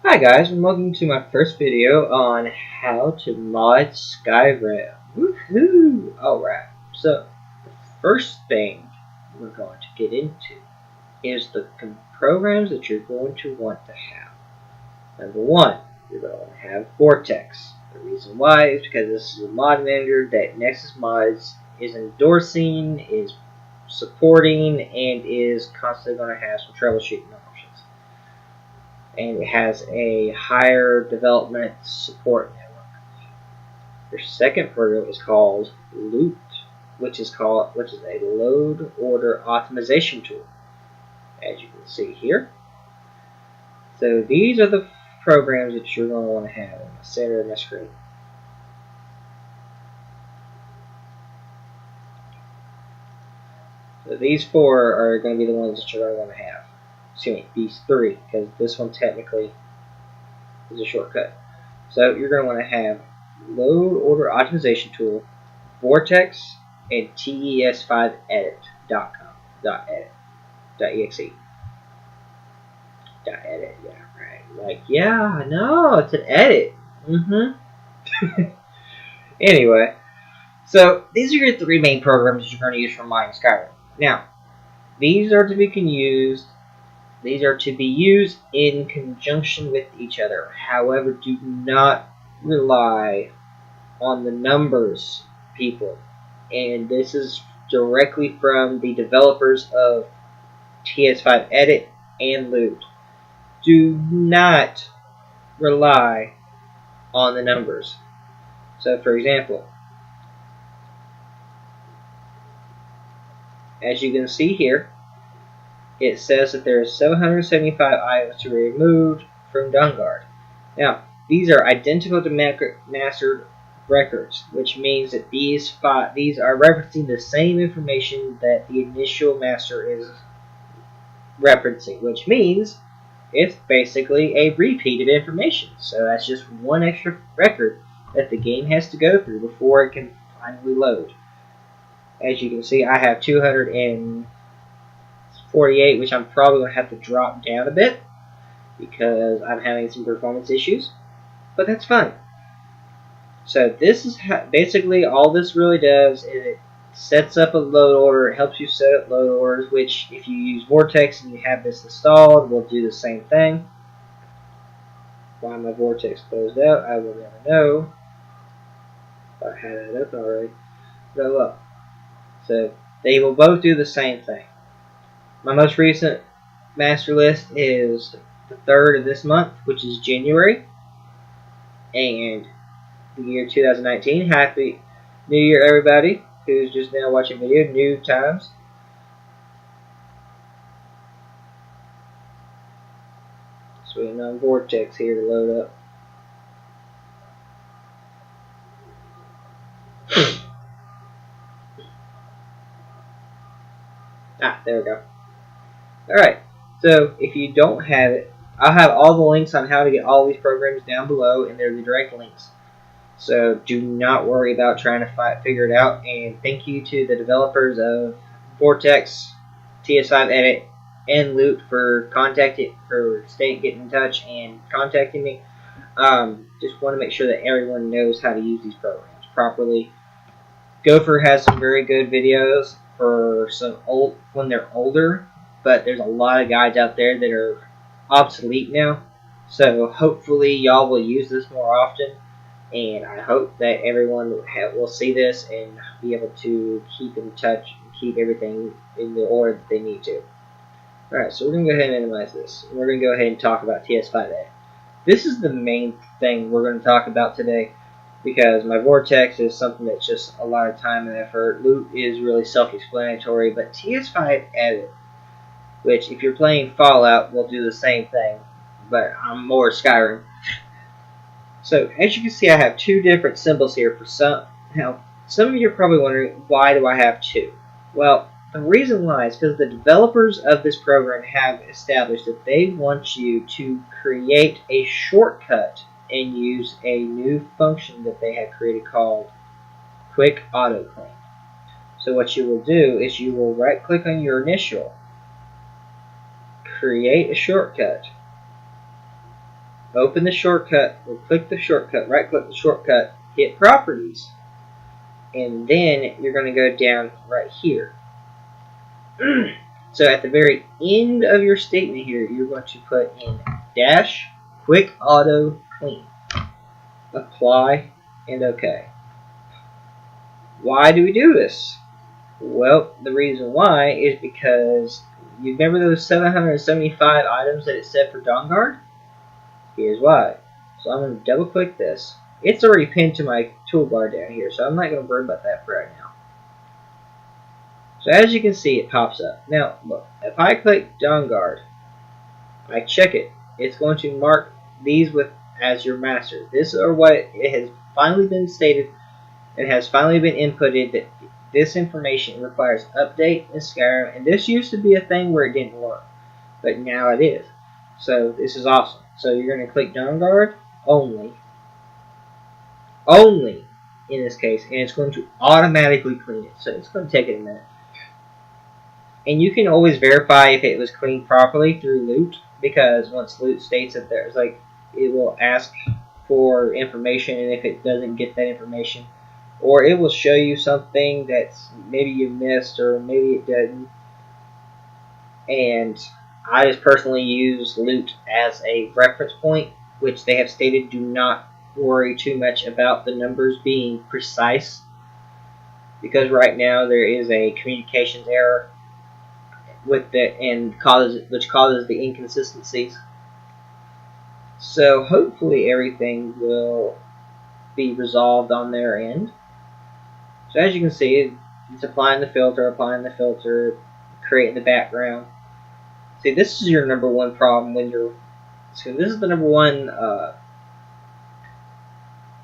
Hi guys, and welcome to my first video on how to mod Skyrim. Woohoo! Alright, so the first thing we're going to get into is the programs that you're going to want to have. Number one, you're going to want to have Vortex. The reason why is because this is a mod manager that Nexus Mods is endorsing, is supporting, and is constantly going to have some troubleshooting options. And it has a higher development support network. Your second program is called Loot, which is a load order optimization tool, as you can see here. So these are the programs that you're going to want to have in the center of my screen. So these four are going to be the ones that you're going to want to have. Excuse me, these three, because this one technically is a shortcut. So you're going to want to have load order optimization tool, Vortex, and tes5edit.com.edit.exe. .edit, yeah, right. Like, yeah, no, it's an edit. Anyway, so these are your three main programs that you're going to use for mining Skyrim. Now, these are to be used in conjunction with each other. However, do not rely on the numbers, people. And this is directly from the developers of TS5 Edit and Loot. Do not rely on the numbers. So, for example, as you can see here, it says that there are 775 items to be removed from Dawnguard. Now, these are identical to mastered records, which means that these are referencing the same information that the initial master is referencing, which means it's basically a repeat of information. So that's just one extra record that the game has to go through before it can finally load. As you can see, I have 248, which I'm probably going to have to drop down a bit because I'm having some performance issues, but that's fine. So this is basically all this really does is it sets up a load order. It helps you set up load orders, which if you use Vortex and you have this installed, will do the same thing. Why my Vortex closed out, I will never know. If I had it up already. Go up. So they will both do the same thing. My most recent master list is the 3rd of this month, which is January, and the year 2019. Happy New Year, everybody who's just now watching video. New times. Just waiting on Vortex here to load up. There we go. Alright, so if you don't have it, I'll have all the links on how to get all these programs down below, and they're the direct links. So do not worry about trying to figure it out. And thank you to the developers of Vortex, TS5 Edit, and Loot for getting in touch and contacting me. Just want to make sure that everyone knows how to use these programs properly. Gopher has some very good videos for when they're older, but there's a lot of guides out there that are obsolete now. So hopefully y'all will use this more often, and I hope that everyone will see this and be able to keep in touch and keep everything in the order that they need to. Alright, so we're going to go ahead and minimize this. We're going to go ahead and talk about TS5A. This is the main thing we're going to talk about today, because my Vortex is something that's just a lot of time and effort. Loot is really self-explanatory, but TS5 Edit, which if you're playing Fallout will do the same thing, but I'm more Skyrim. So as you can see, I have two different symbols here for some. Now, some of you are probably wondering, why do I have two? Well, the reason why is because the developers of this program have established that they want you to create a shortcut and use a new function that they have created called Quick Auto Clean. So what you will do is you will right click on your initial, create a shortcut, open the shortcut, or click the shortcut, right click the shortcut, hit properties, and then you're going to go down right here. So at the very end of your statement here, you're going to put in dash quick auto clean, apply, and OK. Why do we do this? Well, the reason why is because you remember those 775 items that it said for Dawnguard? Here's why. So I'm going to double click this. It's already pinned to my toolbar down here, so I'm not going to worry about that for right now. So as you can see, it pops up. Now, look, if I click Dawnguard, I check it, it's going to mark these with as your master. This is what it has finally been stated. It has finally been inputted that this information requires update in Skyrim, and this used to be a thing where it didn't work, but now it is. So this is awesome. So you're going to click Dawnguard only in this case, and it's going to automatically clean it. So it's going to take it a minute. And you can always verify if it was cleaned properly through loot, because once loot states that there's it will ask for information, and if it doesn't get that information, or it will show you something that's maybe you missed or maybe it didn't. And I just personally use loot as a reference point, which they have stated do not worry too much about the numbers being precise, because right now there is a communications error with it, and which causes the inconsistencies. So hopefully everything will be resolved on their end. So as you can see, it's applying the filter, creating the background. See, this is your number one problem when you're. So this is the number one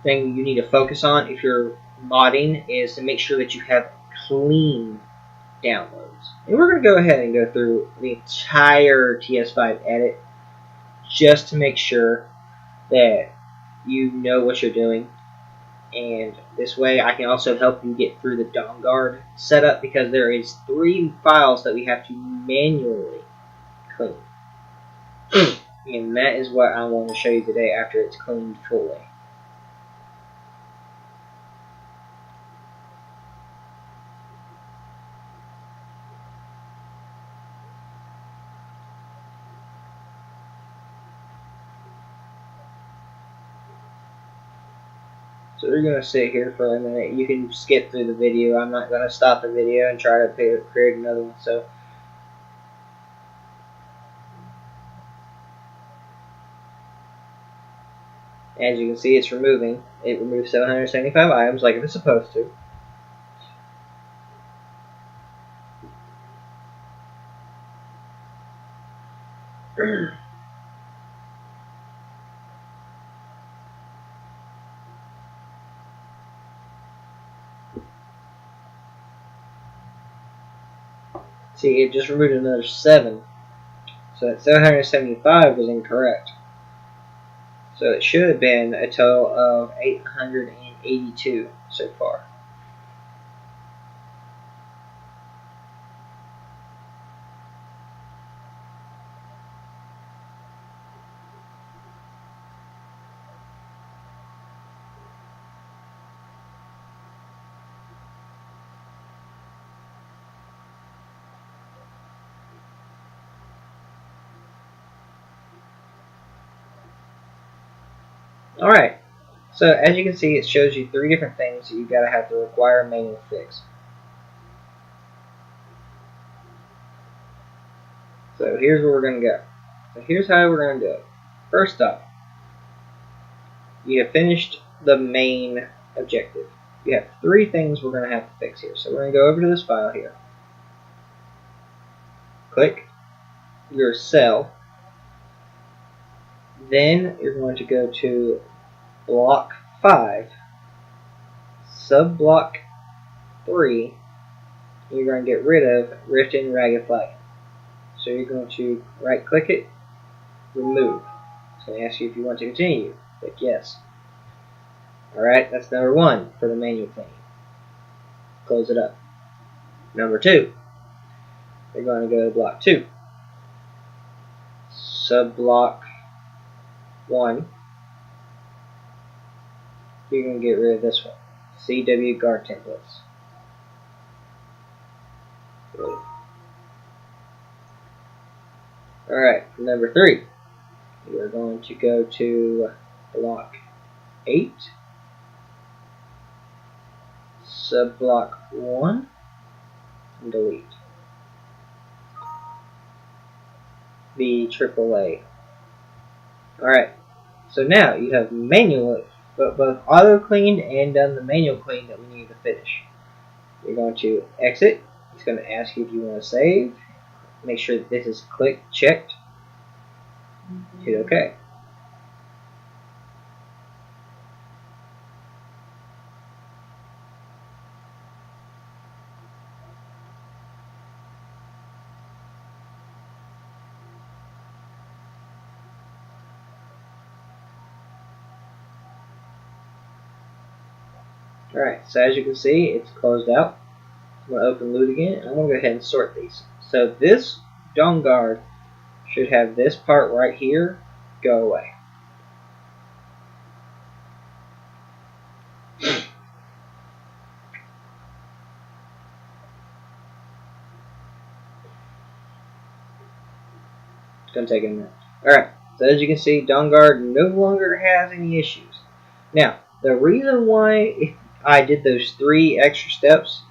thing you need to focus on if you're modding, is to make sure that you have clean downloads. And we're going to go ahead and go through the entire TS5 edit just to make sure that you know what you're doing. And this way I can also help you get through the Dawnguard setup, because there is 3 files that we have to manually clean. And that is what I want to show you today after it's cleaned fully. So we're going to sit here for a minute. You can skip through the video. I'm not going to stop the video and try to create another one. So as you can see, it's removing. It removes 775 items like it's supposed to. See, it just removed another 7. So that 775 was incorrect. So it should have been a total of 882 so far. Alright, so as you can see, it shows you 3 different things that you gotta have to require a manual fix. So here's where we're gonna go. So here's how we're gonna do it. First up, you have finished the main objective. You have 3 things we're gonna have to fix here. So we're gonna go over to this file here. Click your cell. Then you're going to go to block 5, sub-block 3, and you're going to get rid of Rift and Ragged Flag. So you're going to right click it, remove. It's going to ask you if you want to continue. Click yes. Alright, that's number 1 for the manual cleaning. Close it up. Number 2, you're going to go to block 2, sub-block 1, you're going to get rid of this one. CW guard templates. Alright, number 3. You're going to go to block 8, subblock 1, and delete the AAA. Alright, so now you have manually both auto cleaned and done the manual clean that we need to finish. You're going to exit. It's going to ask you if you want to save. Make sure that this is checked. Hit OK. Alright, so as you can see, it's closed out. I'm going to open loot again. I'm going to go ahead and sort these. So this Dawnguard should have this part right here go away. It's going to take a minute. Alright, so as you can see, Dawnguard no longer has any issues. Now, the reason why I did those 3 extra steps,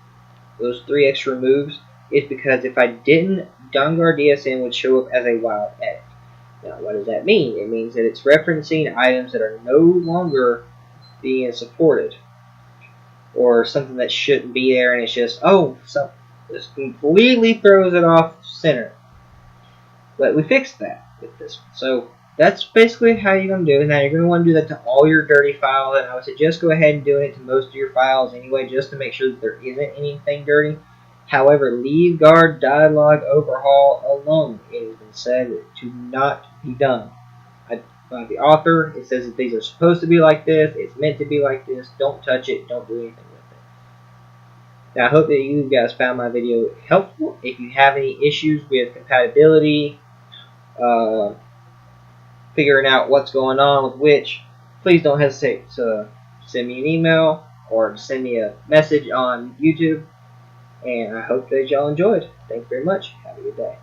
those 3 extra moves, is because if I didn't, Dawnguard DSN would show up as a wild edit. Now, what does that mean? It means that it's referencing items that are no longer being supported, or something that shouldn't be there, and it's just, oh, so this completely throws it off center. But we fixed that with this one. So that's basically how you're going to do it. Now you're going to want to do that to all your dirty files, and I would suggest go ahead and do it to most of your files anyway, just to make sure that there isn't anything dirty. However, leave guard dialog overhaul alone. It has been said to not be done. By the author, it says that these are supposed to be like this, it's meant to be like this, don't touch it, don't do anything with it. Now I hope that you guys found my video helpful. If you have any issues with compatibility, figuring out what's going on with which, please don't hesitate to send me an email or send me a message on YouTube. And I hope that y'all enjoyed. Thanks very much. Have a good day.